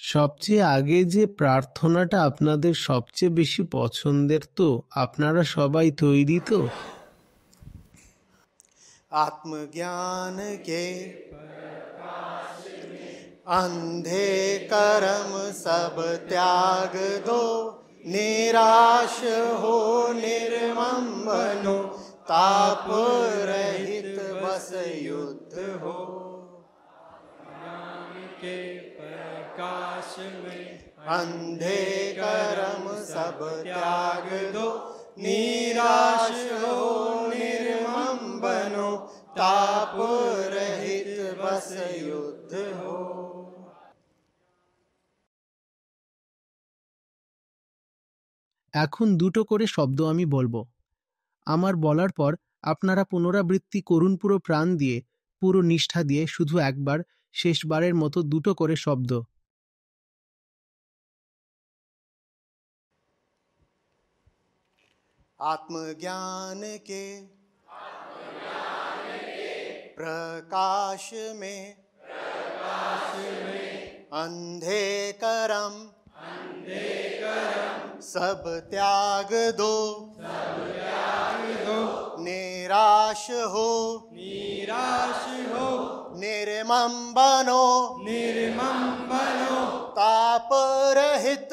সবচেয়ে আগে যে প্রার্থনাটা আপনাদের সবচেয়ে বেশি পছন্দের, তো আপনারা সবাই তৈরি তো? आत्मज्ञान के अंधे कर्म सब त्याग दो, निराश हो निर्मम बनो, ताप रहित बस युद्ध हो। ज्ञान के प्रकाश में अंधे कर्म सब त्याग दो, निराश हो निर्मम बनो, ताप रहित बस युद्ध हो। এখন দুটো করে শব্দ আমি বলবো। আমার বলার পর আপনারা পুনরাবৃত্তি করুন পুরো প্রাণ দিয়ে, পুরো নিষ্ঠা দিয়ে, শুধু একবার, শেষবারের মতো দুটো করে শব্দ। आत्मज्ञान के प्रकाश में अंधे कर्म सब त्याग दो, निराश हो निर्मम बनो, ताप रहित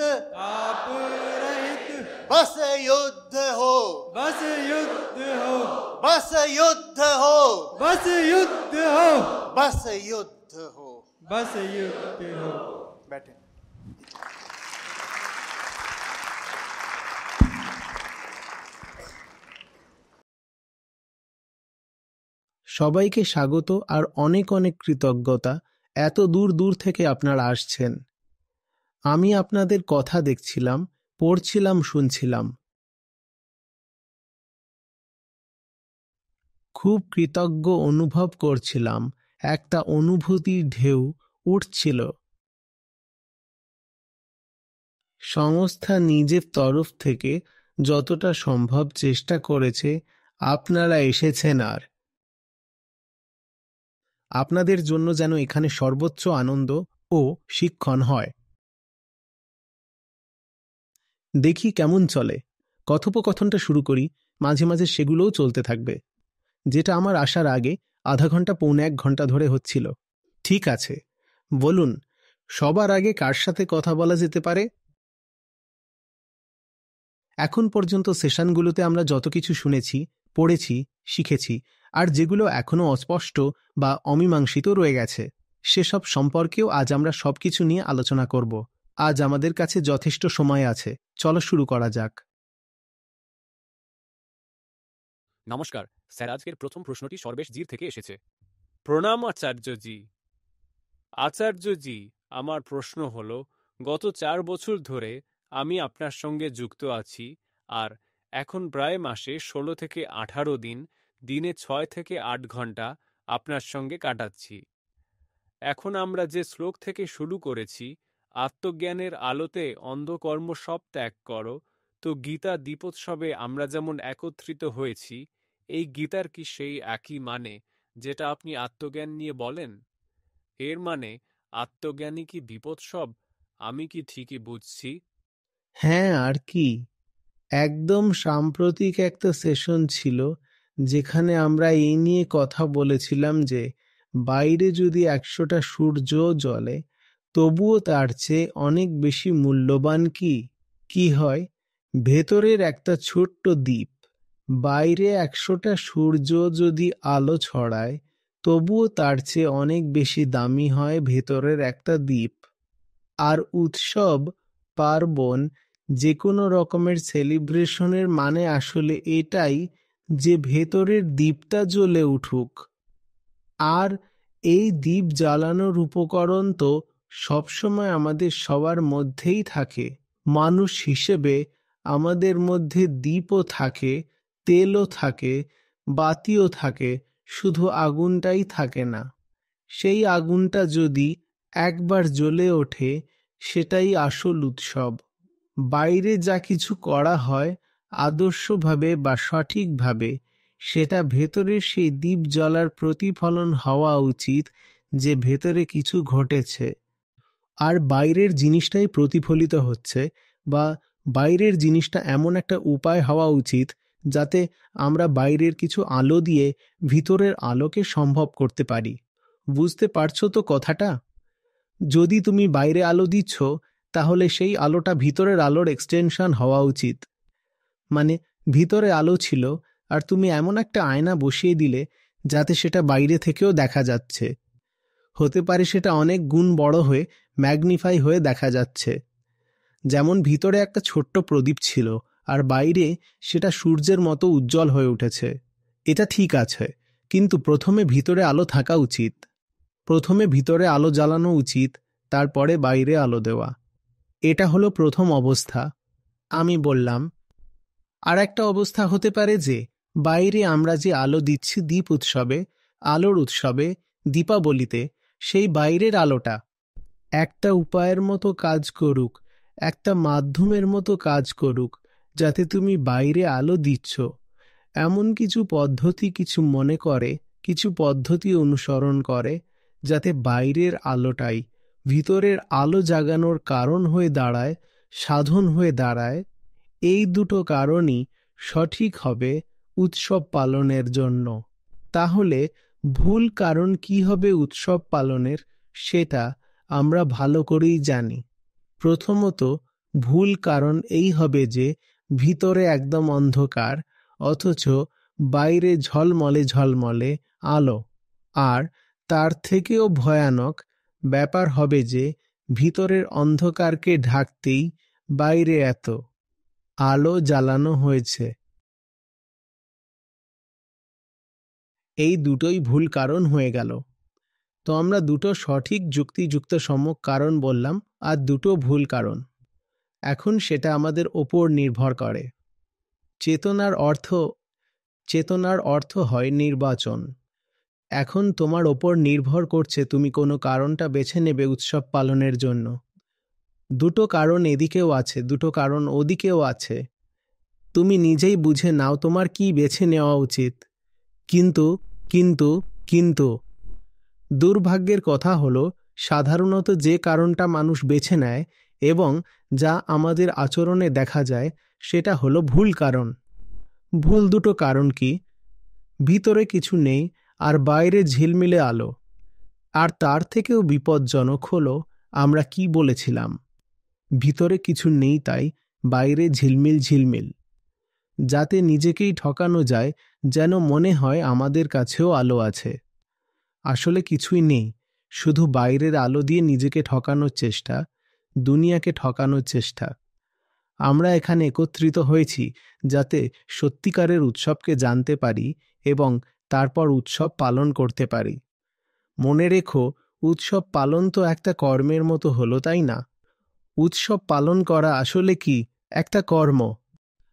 बस युद्ध हो, बस युद्ध हो, बस युद्ध हो, बस युद्ध हो, बस युद्ध हो, बस युद्ध हो। बैठे। সবাইকে স্বাগত আর অনেক অনেক কৃতজ্ঞতা। এত দূর দূর থেকে আপনারা আসছেন। আমি আপনাদের কথা দেখছিলাম, পড়ছিলাম, শুনছিলাম। খুব কৃতজ্ঞ অনুভব করছিলাম, একটা অনুভূতির ঢেউ উঠছিল। সংস্থা নিজের তরফ থেকে যতটা সম্ভব চেষ্টা করেছে, আপনারা এসেছেন আর আপনাদের জন্য যেন এখানে সর্বোচ্চ আনন্দ ও শিক্ষণ হয়। দেখি কেমন চলে। কথোপকথনটা শুরু করি, মাঝে মাঝে সেগুলোও চলতে থাকবে, যেটা আমার আসার আগে আধা ঘন্টা পৌনে 1 ঘন্টা ধরে হচ্ছিল। ঠিক আছে, বলুন, সবার আগে কার সাথে কথা বলা যেতে পারে? এখন পর্যন্ত সেশনগুলোতে আমরা যত কিছু শুনেছি, পড়েছি, শিখেছি, আর যেগুলো এখনও অস্পষ্ট বা অমীমাংসিত রয়ে গেছে, সেসব সম্পর্কেও আজ আমরা সবকিছু নিয়ে আলোচনা করব। আজ আমাদের কাছে যথেষ্ট সময় আছে, চলো শুরু করা যাক। নমস্কার স্যার, আজকের প্রথম প্রশ্নটি সর্বেশ জির থেকে এসেছে। প্রণাম আচার্যজি। আচার্যজি, আমার প্রশ্ন হলো, গত 4 বছর ধরে আমি আপনার সঙ্গে যুক্ত আছি, আর এখন প্রায় মাসে 16 থেকে 18 দিন, দিনে 6 থেকে 8 ঘন্টা আপনার সঙ্গে কাটাচ্ছি। এখন আমরা যে শ্লোক থেকে শুরু করেছি, আত্মজ্ঞানের আলোতে অন্ধকর্ম সব ত্যাগ করো, তো গীতা দীপোৎসবে আমরা যেমন একত্রিত হয়েছি, এই গীতার কি সেই একই মানে যেটা আপনি আত্মজ্ঞান নিয়ে বলেন? এর মানে আত্মজ্ঞানী কি দীপোৎসব? আমি কি ঠিকই বুঝছি? হ্যাঁ, আর কি। একদম সাম্প্রতিক একটা সেশন ছিল যেখানে আমরা এই নিয়ে কথা বলেছিলাম যে বাইরে যদি 100টা সূর্য জ্বলে, তবুও তার চেয়ে অনেক বেশি মূল্যবান কি হয় ভেতরের একটা ছোট্ট দ্বীপ। বাইরে 100টা সূর্য যদি আলো ছড়ায়, তবুও তার চেয়ে অনেক বেশি দামি হয় ভেতরের একটা দ্বীপ। আর উৎসব, পার্বণ, যে কোনো রকমের সেলিব্রেশনের মানে আসলে এটাই যে ভেতরের দ্বীপটা জ্বলে উঠুক। আর এই দ্বীপ জ্বালানোর উপকরণ তো সবসময় আমাদের সবার মধ্যেই থাকে। মানুষ হিসেবে আমাদের মধ্যে দ্বীপও থাকে, তেলও থাকে, বাতিও থাকে, শুধু আগুনটাই থাকে না। সেই আগুনটা যদি একবার জ্বলে ওঠে, সেটাই আসল উৎসব। বাইরে যা কিছু করা হয় আদর্শভাবে বা সঠিকভাবে, সেটা ভেতরের সেই দ্বীপ জ্বলার প্রতিফলন হওয়া উচিত যে ভেতরে কিছু ঘটেছে। আর বাইরের জিনিসটাই প্রতিফলিত হচ্ছে, বা বাইরের জিনিসটা এমন একটা উপায় হওয়া উচিত যাতে আমরা বাইরের কিছু আলো দিয়ে ভিতরের আলোকে সম্ভব করতে পারি। বুঝতে পারছো তো কথাটা? যদি তুমি বাইরে আলো দিচ্ছ, তাহলে সেই আলোটা ভিতরের আলোর এক্সটেনশন হওয়া উচিত। মানে ভিতরে আলো ছিল আর তুমি এমন একটা আয়না বসিয়ে দিলে যাতে সেটা বাইরে থেকেও দেখা যাচ্ছে। হতে পারে সেটা অনেক গুণ বড় হয়ে ম্যাগনিফাই হয়ে দেখা যাচ্ছে। যেমন ভিতরে একটা ছোট্ট প্রদীপ ছিল আর বাইরে সেটা সূর্যের মতো উজ্জ্বল হয়ে উঠেছে। এটা ঠিক আছে, কিন্তু প্রথমে ভিতরে আলো থাকা উচিত। প্রথমে ভিতরে আলো জ্বালানো উচিত, তারপরে বাইরে আলো দেওয়া। এটা হলো প্রথম অবস্থা। আমি বললাম, আর একটা অবস্থা হতে পারে যে বাইরে আমরা যে আলো দিচ্ছি দীপ উৎসবে, আলোর উৎসবে, দীপাবলিতে, সেই বাইরের আলোটা একটা উপায়ের মতো কাজ করুক, একটা মাধ্যমের মতো কাজ করুক, যাতে তুমি বাইরে আলো দিচ্ছ এমন কিছু পদ্ধতি কিছু মনে করে, কিছু পদ্ধতি অনুসরণ করে, যাতে বাইরের আলোটাই ভিতরের আলো জাগানোর কারণ হয়ে দাঁড়ায়, সাধন হয়ে দাঁড়ায়। এই দুটো কারণই সঠিক হবে উৎসব পালনের জন্য। তাহলে ভুল কারণ কি হবে উৎসব পালনের, সেটা আমরা ভালো করেই জানি। প্রথমত, ভুল কারণ এই হবে যে ভিতরে একদম অন্ধকার, অথচ বাইরে ঝলমলে ঝলমলে আলো। আর তার থেকেও ভয়ানক ব্যাপার হবে যে ভিতরের অন্ধকারকে ঢাকতেই বাইরে এত আলো জ্বালানো হয়েছে। এই দুটোই ভুল কারণ হয়ে গেল। তো আমরা দুটো সঠিক যুক্তিযুক্ত সম্যক কারণ বললাম, আর দুটো ভুল কারণ। এখন সেটা আমাদের ওপর নির্ভর করে। চেতনার অর্থ হয় নির্বাচন। এখন তোমার ওপর নির্ভর করছে তুমি কোনো কারণটা বেছে নেবে উৎসব পালনের জন্য। দুটো কারণ এদিকেও আছে, দুটো কারণ ওদিকেও আছে। তুমি নিজেই বুঝে নাও তোমার কি বেছে নেওয়া উচিত। কিন্তু কিন্তু কিন্তু দুর্ভাগ্যের কথা হলো, সাধারণত যে কারণটা মানুষ বেছে নেয় এবং যা আমাদের আচরণে দেখা যায়, সেটা হলো ভুল কারণ। ভুল দুটো কারণ কি? ভিতরে কিছু নেই আর বাইরে ঝিলমিলে আলো। আর তার থেকেও বিপজ্জনক হলো, আমরা কি বলেছিলাম, ভিতরে কিছু নেই তাই বাইরে ঝিলমিল ঝিলমিল, যাতে নিজেকেই ঠকানো যায় যেন মনে হয় আমাদের কাছেও আলো আছে। আসলে কিছুই নেই, শুধু বাইরের আলো দিয়ে নিজেকে ঠকানোর চেষ্টা, দুনিয়াকে ঠকানোর চেষ্টা। আমরা এখানে একত্রিত হয়েছি যাতে সত্যিকারের উৎসবকে জানতে পারি এবং তারপর উৎসব পালন করতে পারি। মনে রেখো, উৎসব পালন তো একটা কর্মের মতো হলো, তাই না? উৎসব পালন করা আসলে কি একটা কর্ম।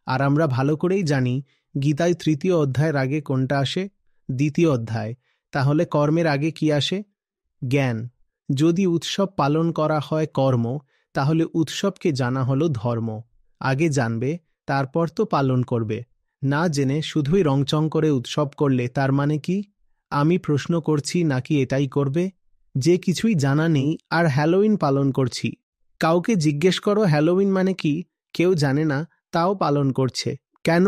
আর আমরা ভালো করেই জানি গীতায় 3য় অধ্যায়ের আগে কোনটা আসে? 2য় অধ্যায়। তাহলে কর্মের আগে কি আসে? জ্ঞান। যদি উৎসব পালন করা হয় কর্ম, তাহলে উৎসবকে জানা হলো ধর্ম। আগে জানবে, তারপর তো পালন করবে। না জেনে শুধুই রংচং করে উৎসব করলে তার মানে কি? আমি প্রশ্ন করছি, নাকি এটাই করবে? যে কিছুই জানা নেই আর হ্যালোউইন পালন করছি। কাউকে জিজ্ঞেস করো হ্যালোউইন মানে কি, কেউ জানে না, তাও পালন করছে। কেন?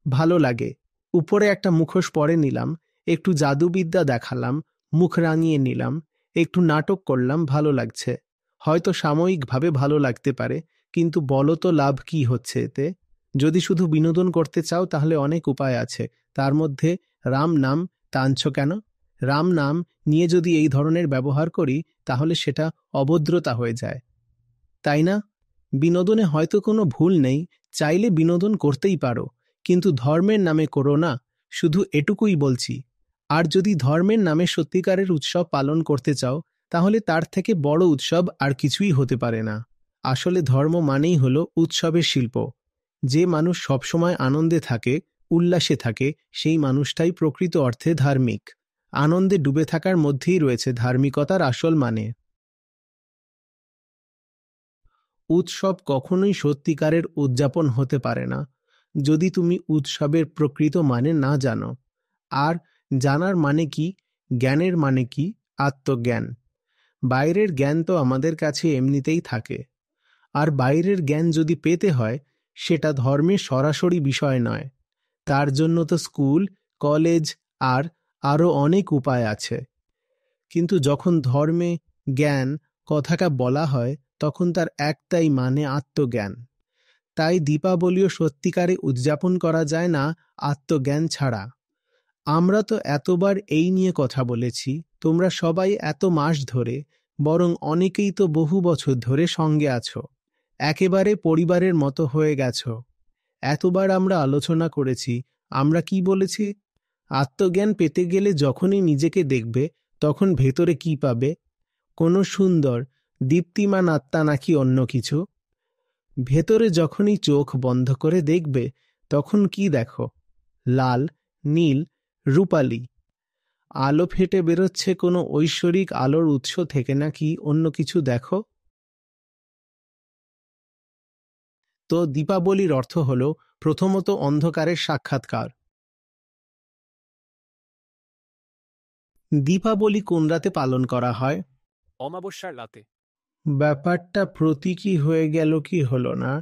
ভালো লাগে। উপরে একটা মুখোশ পরে নিলাম, একটু জাদুবিদ্যা দেখালাম, মুখ রাঙিয়ে নিলাম, একটু নাটক করলাম, ভালো লাগছে। হয়তো সাময়িকভাবে ভালো লাগতে পারে, কিন্তু বলো তো লাভ কি হচ্ছে এতে? যদি শুধু বিনোদন করতে চাও তাহলে অনেক উপায় আছে। তার মধ্যে রাম নাম টানছ কেন? রাম নাম নিয়ে যদি এই ধরনের ব্যবহার করি তাহলে সেটা অভদ্রতা হয়ে যায়, তাই না? বিনোদনে হয়তো কোনো ভুল নেই, চাইলে বিনোদন করতেই পারো, কিন্তু ধর্মের নামে করো না, শুধু এটুকুই বলছি। আর যদি ধর্মের নামে সত্যিকারের উৎসব পালন করতে চাও, তাহলে তার থেকে বড় উৎসব আর কিছুই হতে পারে না। আসলে ধর্ম মানেই হলো উৎসবের শিল্প। যে মানুষ সবসময় আনন্দে থাকে, উল্লাসে থাকে, সেই মানুষটাই প্রকৃত অর্থে ধার্মিক। আনন্দে ডুবে থাকার মধ্যেই রয়েছে ধার্মিকতার আসল মানে। উৎসব কখনোই সত্যিকারের উদযাপন হতে পারে না যদি তুমি উৎসবের প্রকৃত মানে না জানো। আর জানার মানে কি? জ্ঞানের মানে কি? আত্মজ্ঞান। বাইরের জ্ঞান তো আমাদের কাছে এমনিতেই থাকে, আর বাইরের জ্ঞান যদি পেতে হয় সেটা ধর্মের সরাসরি বিষয় নয়। তার জন্য তো স্কুল, কলেজ আর আরও অনেক উপায় আছে। কিন্তু যখন ধর্মে জ্ঞান কথাটা বলা হয় তখন তার একটাই মানে আত্মজ্ঞান। তাই দীপাবলিও সত্যিকারে উদযাপন করা যায় না আত্মজ্ঞান ছাড়া। আমরা তো এতবার এই নিয়ে কথা বলেছি, তোমরা সবাই এত মাস ধরে, বরং অনেকেই তো বহু বছর ধরে সঙ্গে আছো, একেবারে পরিবারের মতো হয়ে গেছো। এতবার আমরা আলোচনা করেছি, আমরা কি বলেছি? আত্মজ্ঞান পেতে গেলে যখনই নিজেকে দেখবে তখন ভেতরে কি পাবে? কোনো সুন্দর দীপ্তিমান আত্মা নাকি অন্য কিছু? ভেতরে যখনই চোখ বন্ধ করে দেখবে তখন কি দেখো? লাল, নীল, রূপালি আলো ফেটে বেরোচ্ছে কোনো ঐশ্বরিক আলোর উৎস থেকে নাকি অন্য কিছু দেখো? তো দীপাবলির অর্থ হল প্রথমত অন্ধকারের সাক্ষাৎকার। দীপাবলি কোন রাতে পালন করা হয়? অমাবস্যার রাতে। ব্যাপারটা প্রতীকী হয়ে গেল কি হলো না?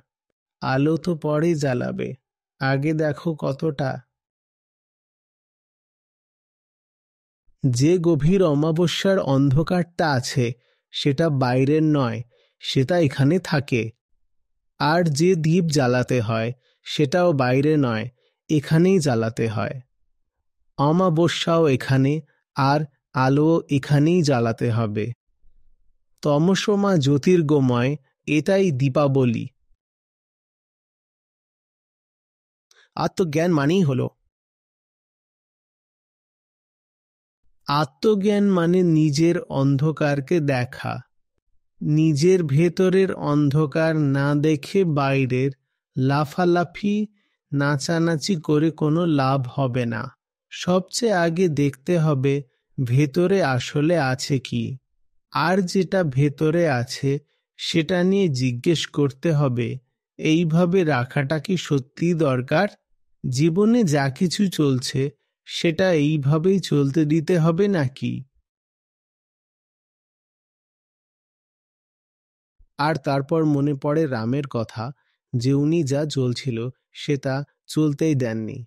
আলো তো পরে জ্বালাবে, আগে দেখো কতটা। যে গভীর অমাবস্যার অন্ধকারটা আছে সেটা বাইরের নয়, সেটা এখানে থাকে। আর যে দ্বীপ জ্বালাতে হয় সেটাও বাইরে নয়, এখানেই জ্বালাতে হয়। অমাবস্যাও এখানে, আর আলো এখানেই জ্বালাতে হবে। তমসমা জ্যোতির্গময়, এটাই দীপাবলি। আত্মজ্ঞান মানেই হলো, আত্মজ্ঞান মানে নিজের অন্ধকারকে দেখা। নিজের ভেতরের অন্ধকার না দেখে বাইরের লাফালাফি নাচানাচি করে কোনো লাভ হবে না। সবচেয়ে আগে দেখতে হবে ভেতরে আসলে আছে কি, আর যেটা ভেতরে আছে সেটা নিয়ে জিজ্ঞেস করতে হবে, এইভাবে রাখাটা কি সত্যিই দরকার? জীবনে যা কিছু চলছে সেটা এইভাবেই চলতে দিতে হবে নাকি? আর তারপর মনে পড়ে রামের কথা, যে উনি যা চলছিল সেটা চলতেই দেননি।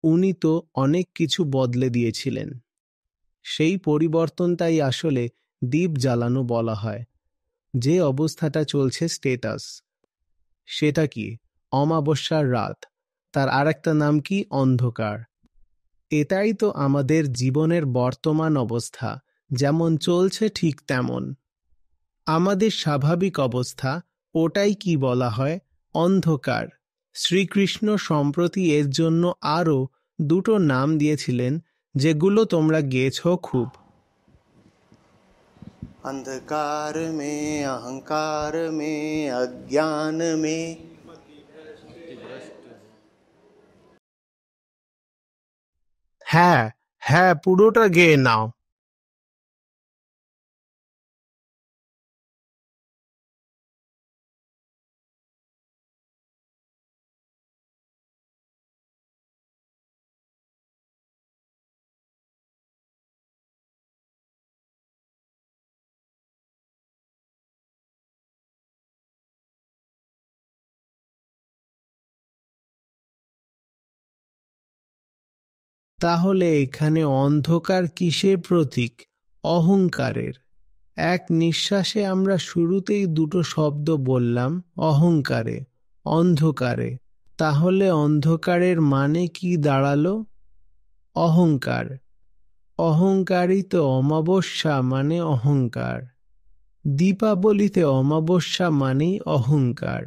উনি তো অনেক কিছু বদলে দিয়েছিলেন। সেই পরিবর্তনটাই আসলে দীপ জ্বালানো বলা হয়। যে অবস্থাটা চলছে স্টেটাস, সেটা কি? অমাবস্যার রাত, তার আরেকটা নাম কি? অন্ধকার। এটাই তো আমাদের জীবনের বর্তমান অবস্থা, যেমন চলছে ঠিক তেমন। আমাদের স্বাভাবিক অবস্থা, ওটাই কি বলা হয়? অন্ধকার। শ্রীকৃষ্ণ সম্প্রতি এর জন্য আরও দুটো নাম দিয়েছিলেন, যেগুলো তোমরা গেয়েছ খুব। अंधकार में, अहंकार में, अज्ञान में। হ্যাঁ হ্যাঁ, পুরোটা গেয়ে নাও। তাহলে এখানে অন্ধকার কিসের প্রতীক? অহংকারের। এক নিঃশ্বাসে আমরা শুরুতেই দুটো শব্দ বললাম, অহংকারে, অন্ধকারে। তাহলে অন্ধকারের মানে কি দাঁড়ালো? অহংকার। অহংকারই তো অমাবস্যা মানে অহংকার। দীপাবলিতে অমাবস্যা মানেই অহংকার।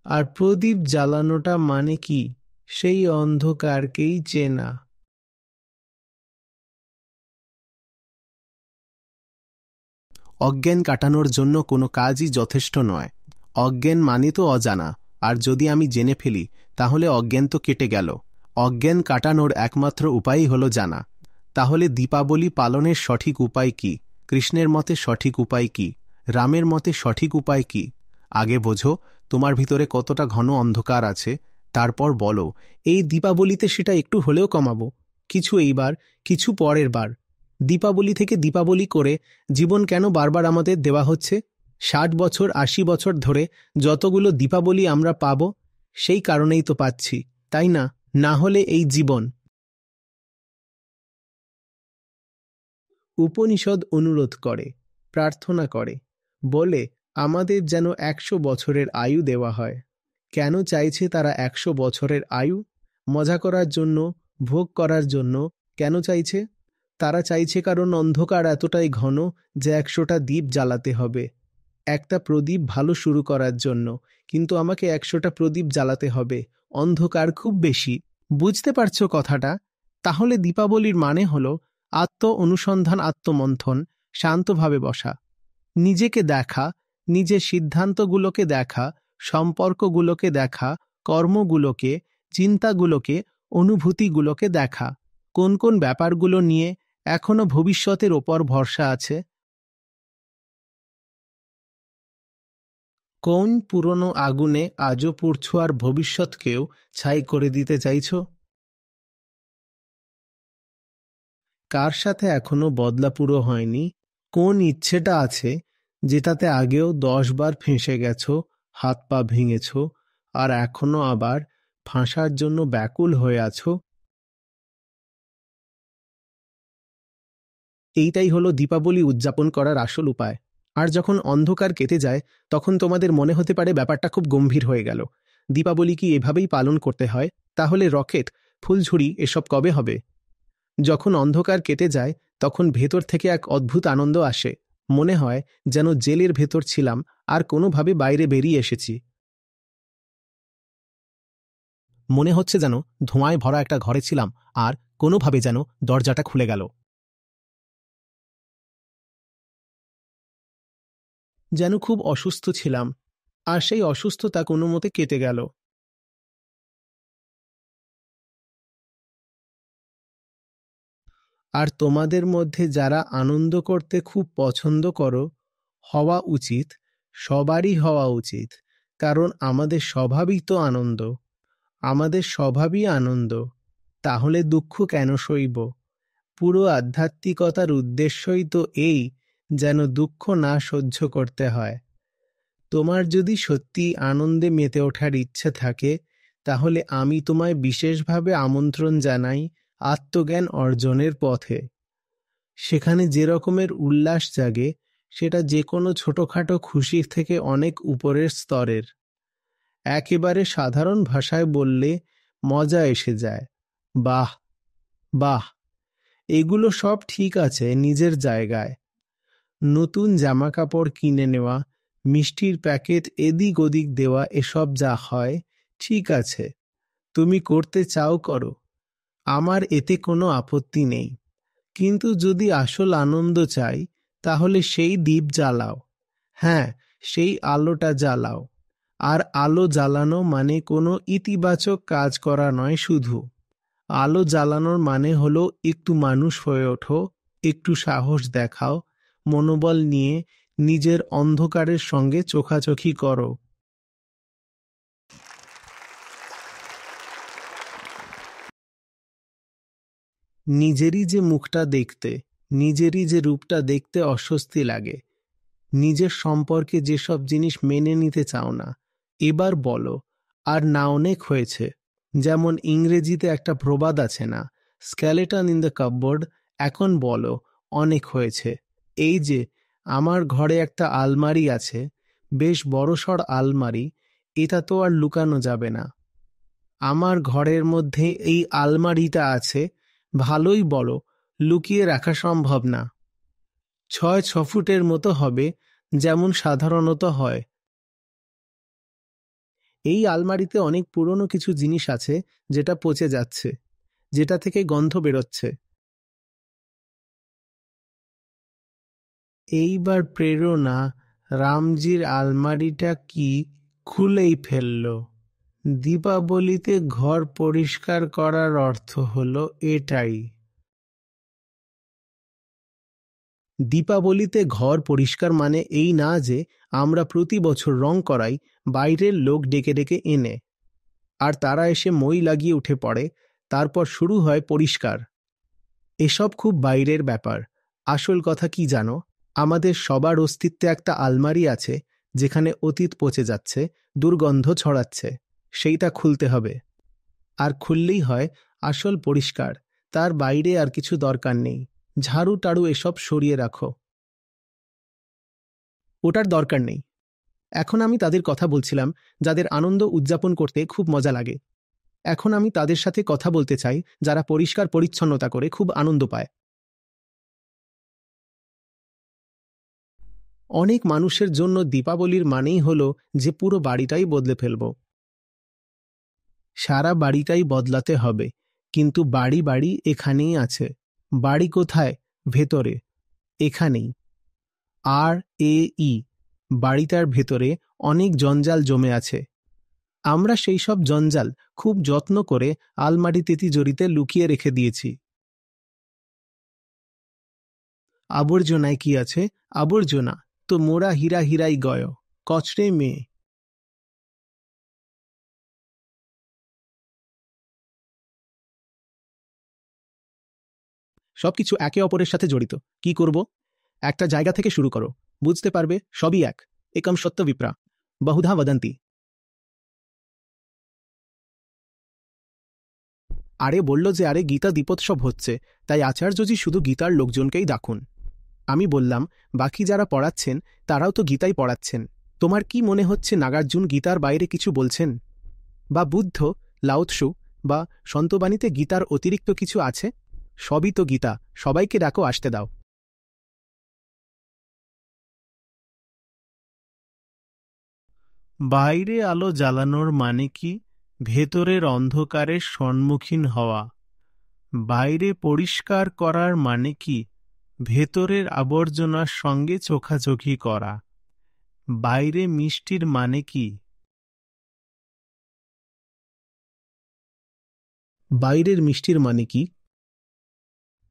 আর প্রদীপ জ্বালানোটা মানে কি? সেই অন্ধকারকেই চেনা। অজ্ঞান কাটানোর জন্য কোনো কাজই যথেষ্ট নয়। অজ্ঞান মানে তো অজানা, আর যদি আমি জেনে ফেলি তাহলে অজ্ঞান তো কেটে গেল। অজ্ঞান কাটানোর একমাত্র উপায়ই হলো জানা। তাহলে দীপাবলি পালনের সঠিক উপায় কি? কৃষ্ণের মতে সঠিক উপায় কি? রামের মতে সঠিক উপায় কি? আগে বোঝো তোমার ভিতরে কতটা ঘন অন্ধকার আছে, তারপর বলো এই দীপাবলিতে সেটা একটু হলেও কমাবো। কিছু এইবার, কিছু পরের বার। দীপাবলি থেকে দীপাবলি করে জীবন কেন বারবার আমাদের দেওয়া হচ্ছে? 60 বছর 80 বছর ধরে যতগুলো দীপাবলি আমরা পাব, সেই কারণেই তো পাচ্ছি, তাই না? না হলে এই জীবন। উপনিষদ অনুরোধ করে, প্রার্থনা করে, বলে আমাদের যেন 100 বছরের আয়ু দেওয়া হয়। কেন চাইছে তারা 100 বছরের আয়ু? মজা করার জন্য, ভোগ করার জন্য? কেন চাইছে? তারা চাইছে কারণ অন্ধকার এতটাই ঘন যে 100টা দ্বীপ জ্বালাতে হবে। একটা প্রদীপ ভালো শুরু করার জন্য, কিন্তু আমাকে 100টা প্রদীপ জ্বালাতে হবে। অন্ধকার খুব বেশি। বুঝতে পারছো কথাটা? তাহলে দীপাবলির মানে হলো আত্ম অনুসন্ধান, আত্মমন্থন, শান্তভাবে বসা, নিজেকে দেখা, নিজের সিদ্ধান্তগুলোকে দেখা, সম্পর্কগুলোকে দেখা, কর্মগুলোকে, চিন্তাগুলোকে, অনুভূতিগুলোকে দেখা। কোন কোন ব্যাপারগুলো নিয়ে এখনো ভবিষ্যতের ওপর ভরসা আছে? কোন পুরনো আগুনে আজও পুড়ছো আর ভবিষ্যৎকেও ছাই করে দিতে চাইছো? কার সাথে এখনো বদলা পুরো হয়নি? কোন ইচ্ছেটা আছে যেটাতে আগেও 10 বার ফেঁসে গেছো, হাত পা ভেঙেছো, আর এখনো আবার ফাঁসার জন্য ব্যাকুল হয়ে আছো? এইটাই হলো দীপাবলি উদযাপন করার আসল উপায়। আর যখন অন্ধকার কেটে যায় তখন তোমাদের মনে হতে পারে ব্যাপারটা খুব গম্ভীর হয়ে গেল। দীপাবলি কি এভাবেই পালন করতে হয়? তাহলে রকেট, ফুলঝুরি এসব কবে হবে? যখন অন্ধকার কেটে যায় তখন ভেতর থেকে এক অদ্ভুত আনন্দ আসে। মনে হয় যেন জেলের ভেতর ছিলাম আর কোনোভাবে বাইরে বেরিয়ে এসেছি। মনে হচ্ছে যেন ধোঁয়ায় ভরা একটা ঘরে ছিলাম আর কোনোভাবে যেন দরজাটা খুলে গেল। যেন খুব অসুস্থ ছিলাম, আর সেই অসুস্থতা কোনো মতে কেটে গেল। আর তোমাদের মধ্যে যারা আনন্দ করতে খুব পছন্দ করো, হওয়া উচিত, সবারই হওয়া উচিত, কারণ আমাদের স্বভাবই তো আনন্দ। আমাদের স্বভাবই আনন্দ। তাহলে দুঃখ কেন সইব? পুরো আধ্যাত্মিকতার উদ্দেশ্যই তো এই, যেন দুঃখ না সহ্য করতে হয়। তোমার যদি সত্যি আনন্দে মেতে ওঠার ইচ্ছে থাকে, তাহলে আমি তোমায় বিশেষভাবে আমন্ত্রণ জানাই আত্মজ্ঞান অর্জনের পথে। সেখানে যে রকমের উল্লাস জাগে, সেটা যে কোনো ছোটখাটো খুশির থেকে অনেক উপরের স্তরের। একেবারে সাধারণ ভাষায় বললে মজা এসে যায়। বাহ বাহ, এগুলো সব ঠিক আছে নিজের জায়গায়। নতুন জামাকাপড় কিনে নেওয়া, মিষ্টির প্যাকেট এদিক ওদিক দেওয়া, এসব যা হয় ঠিক আছে, তুমি করতে চাও করো, আমার এতে কোনো আপত্তি নেই। কিন্তু যদি আসল আনন্দ চাই, তাহলে সেই দ্বীপ জ্বালাও। হ্যাঁ, সেই আলোটা জ্বালাও। আর আলো জ্বালানো মানে কোনো ইতিবাচক কাজ করা নয় শুধু। আলো জ্বালানোর মানে হলো একটু মানুষ হয়ে ওঠো, একটু সাহস দেখাও, মনোবল নিয়ে নিজের অন্ধকারের সঙ্গে চোখাচোখি করো। নিজেরই যে মুখটা দেখতে, নিজেরই যে রূপটা দেখতে অস্বস্তি লাগে, নিজের সম্পর্কে যেসব জিনিস মেনে নিতে চাও না, এবার বলো, আর না অনেক হয়েছে। যেমন ইংরেজিতে একটা প্রবাদ আছে না, স্কেলেটন ইন দ্য কাপবোর্ড। এখন বলো, অনেক হয়েছে। এই যে আমার ঘরে একটা আলমারি আছে, বেশ বড়সড় আলমারি, এটা তো আর লুকানো যাবে না। আমার ঘরের মধ্যে এই আলমারিটা আছে, ভালোই বলো, লুকিয়ে রাখা সম্ভব না। 6 ফুটের মতো হবে, যেমন সাধারণত হয়। এই আলমারিতে অনেক পুরনো কিছু জিনিস আছে যেটা পচে যাচ্ছে, যেটা থেকে গন্ধ বেরোচ্ছে। এইবার প্রেরণা রামজির আলমারিটা কি খুলেই ফেলল। দীপাবলিতে ঘর পরিষ্কার করার অর্থ হলো এটাই। দীপাবলিতে ঘর পরিষ্কার মানে এই না যে আমরা প্রতি বছর রং করাই বাইরের লোক ডেকে ডেকে এনে, আর তারা এসে মই লাগিয়ে উঠে পড়ে, তারপর শুরু হয় পরিষ্কার। এসব খুব বাইরের ব্যাপার। আসল কথা কি জানো, আমাদের সবার অস্তিত্বে একটা আলমারি আছে যেখানে অতীত পচে যাচ্ছে, দুর্গন্ধ ছড়াচ্ছে। সেইটা খুলতে হবে। আর খুললেই হয় আসল পরিষ্কার। তার বাইরে আর কিছু দরকার নেই। ঝাড়ু টাড়ু এসব সরিয়ে রাখো। ওটার দরকার নেই। এখন আমি তাদের কথা বলছিলাম যাদের আনন্দ উদযাপন করতে খুব মজা লাগে। এখন আমি তাদের সাথে কথা বলতে চাই যারা পরিষ্কার পরিচ্ছন্নতা করে খুব আনন্দ পায়। অনেক মানুষের জন্য দীপাবলির মানেই হলো যে পুরো বাড়িটাই বদলে ফেলব। সারা বাড়িটাই বদলাতে হবে, কিন্তু বাড়ি বাড়ি এখানেই আছে। বাড়ি কোথায়? ভেতরে, এখানেই। আর এ ই, বাড়িটার ভেতরে অনেক জঞ্জাল জমে আছে। আমরা সেই সব জঞ্জাল খুব যত্ন করে আলমারিতে তিজোরিতে লুকিয়ে রেখে দিয়েছি। আবর্জনায় কি আছে? আবর্জনা তো মোরা হীরা হীরাই গয়, কচরে মেয়ে। সবকিছু একে অপরের সাথে জড়িত। কি করব? একটা জায়গা থেকে শুরু করো, বুঝতে পারবে সবই এক। একম সত্য বিপ্রা বহুধা বদন্তি। আরে বলল যে আরে গীতা দীপোৎসব হচ্ছে, তাই আচার্যজি শুধু গীতার লোকজনকেই ডাকুন। আমি বললাম বাকি যারা পড়াচ্ছেন তারাও তো গীতাই পড়াচ্ছেন। তোমার কি মনে হচ্ছে নাগার্জুন গীতার বাইরে কিছু বলছেন? বা বুদ্ধ, লাওৎসু বা সন্তবাণীতে গীতার অতিরিক্ত কিছু আছে? সবই তো গীতা। সবাইকে ডাকো, আসতে দাও। বাইরে আলো জ্বালানোর মানে কি? ভেতরের অন্ধকারের সম্মুখীন হওয়া। বাইরে পরিষ্কার করার মানে কি? ভেতরের আবর্জনার সঙ্গে চোখাচোখি করা। বাইরে মিষ্টির মানে কি? বাইরের মিষ্টির মানে কি?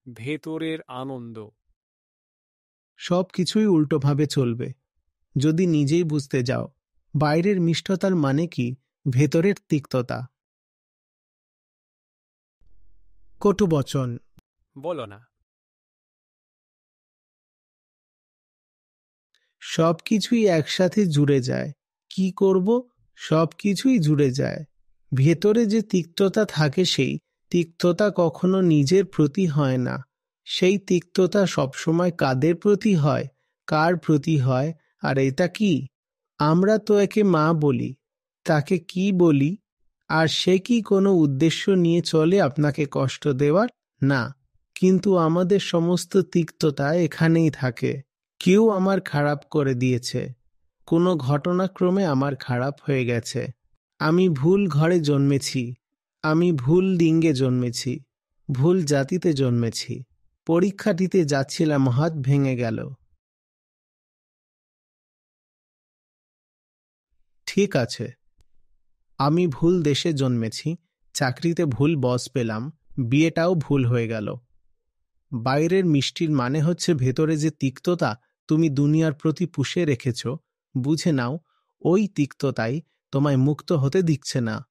ভেতরের আনন্দ। সব কিছুই উল্টোভাবে চলবে যদি নিজেই বুঝতে যাও। বাইরের মিষ্টতার মানে কি? ভেতরের তিক্ততা। কটু বচন। বলো না। সব কিছুই একসাথে জুড়ে যায়। কি করব? সব কিছুই জুড়ে যায়। ভেতরে যে তিক্ততা থাকে, সেই তিক্ততা কখনো নিজের প্রতি হয় না। সেই তিক্ততা সবসময় কাদের প্রতি হয়? কার প্রতি হয়? আর এটা কি? আমরা তো একে মা বলি। তাকে কি বলি? আর সে কি কোনো উদ্দেশ্য নিয়ে চলে আপনাকে কষ্ট দেওয়ার? না। কিন্তু আমাদের সমস্ত তিক্ততা এখানেই থাকে। কেউ আমার খারাপ করে দিয়েছে। কোনো ঘটনাক্রমে আমার খারাপ হয়ে গেছে। আমি ভুল ঘরে জন্মেছি। আমি ভুল লিঙ্গে জন্মেছি। ভুল জাতিতে জন্মেছি। পরীক্ষা দিতে যাচ্ছিলাম, হাত ভেঙে গেল। ঠিক আছে। আমি ভুল দেশে জন্মেছি। চাকরিতে ভুল বস পেলাম। বিয়েটাও ভুল হয়ে গেল। বাইরের মিষ্টির মানে হচ্ছে ভেতরে যে তিক্ততা তুমি দুনিয়ার প্রতি পুষে রেখেছ, বুঝে নাও ওই তিক্ততাই তোমায় মুক্ত হতে দিচ্ছে না।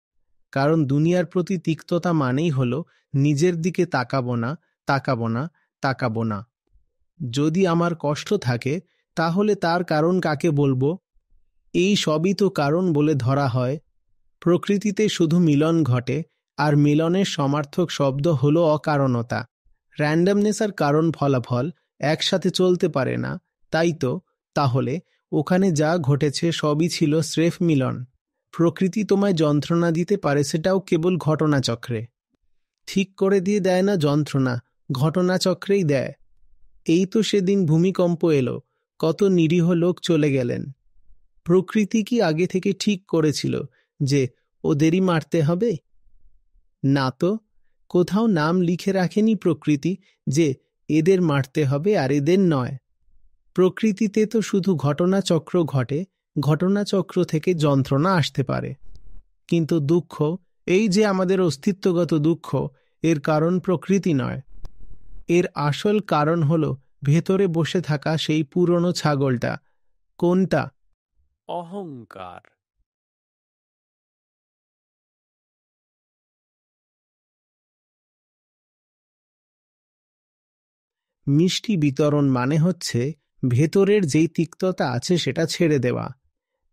কারণ দুনিয়ার প্রতি তিক্ততা মানেই হলো নিজের দিকে তাকাবো না, তাকাবো না, তাকাবো না। যদি আমার কষ্ট থাকে তাহলে তার কারণ কাকে বলবো? এই সবই তো কারণ বলে ধরা হয়। প্রকৃতিতে শুধু মিলন ঘটে, আর মিলনের সমার্থক শব্দ হলো অকারণতা। র্যান্ডমনেস আর কারণ ফলাফল একসাথে চলতে পারে না। তাই তো, তাহলে ওখানে যা ঘটেছে সবই ছিল স্রেফ মিলন। প্রকৃতি তোমায় যন্ত্রণা দিতে পারে, সেটাও কেবল ঘটনাচক্রে। ঠিক করে দিয়ে দেয় না যন্ত্রণা, ঘটনাচক্রেই দেয়। এই তো সেদিন ভূমিকম্প এলো, কত নিরীহ লোক চলে গেলেন। প্রকৃতি কি আগে থেকে ঠিক করেছিল যে ওদেরই মারতে হবে? না তো। কোথাও নাম লিখে রাখেনি প্রকৃতি যে এদের মারতে হবে আর এদের নয়। প্রকৃতিতে তো শুধু ঘটনাচক্র ঘটে, ঘটনাচক্র থেকে যন্ত্রণা আসতে পারে। কিন্তু দুঃখ, এই যে আমাদের অস্তিত্বগত দুঃখ, এর কারণ প্রকৃতি নয়। এর আসল কারণ হলো ভেতরে বসে থাকা সেই পুরনো ছাগলটা। কোনটা? অহংকার। মিষ্টি বিতরণ মানে হচ্ছে ভেতরের যেই তিক্ততা আছে সেটা ছেড়ে দেওয়া।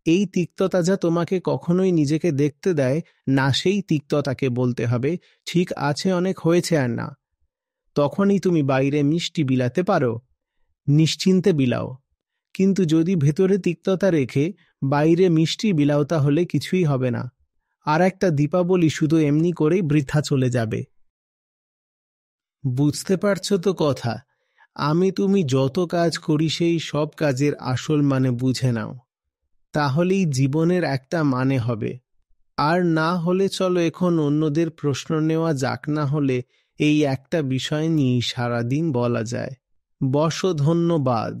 এই তিক্ততা যা তোমাকে কখনোই নিজেকে দেখতে দেয় না, সেই তিক্ততাকে বলতে হবে ঠিক আছে, অনেক হয়েছে আর না। তখনই তুমি বাইরে মিষ্টি বিলাতে পারো, নিশ্চিন্তে বিলাও। কিন্তু যদি ভেতরে তিক্ততা রেখে বাইরে মিষ্টি বিলাও তাহলে কিছুই হবে না, আর একটা দীপাবলি শুধু এমনি করেই বৃথা চলে যাবে। বুঝতে পারছো তো কথা? আমি তুমি যত কাজ করি সেই সব কাজের আসল মানে বুঝে নাও, তাহলেই জীবনের একটা মানে হবে। আর না হলে চলো এখন অন্যদের প্রশ্ন নেওয়া যাক, না হলে এই একটা বিষয় নিয়েই সারাদিন বলা যায়। বসো, ধন্যবাদ।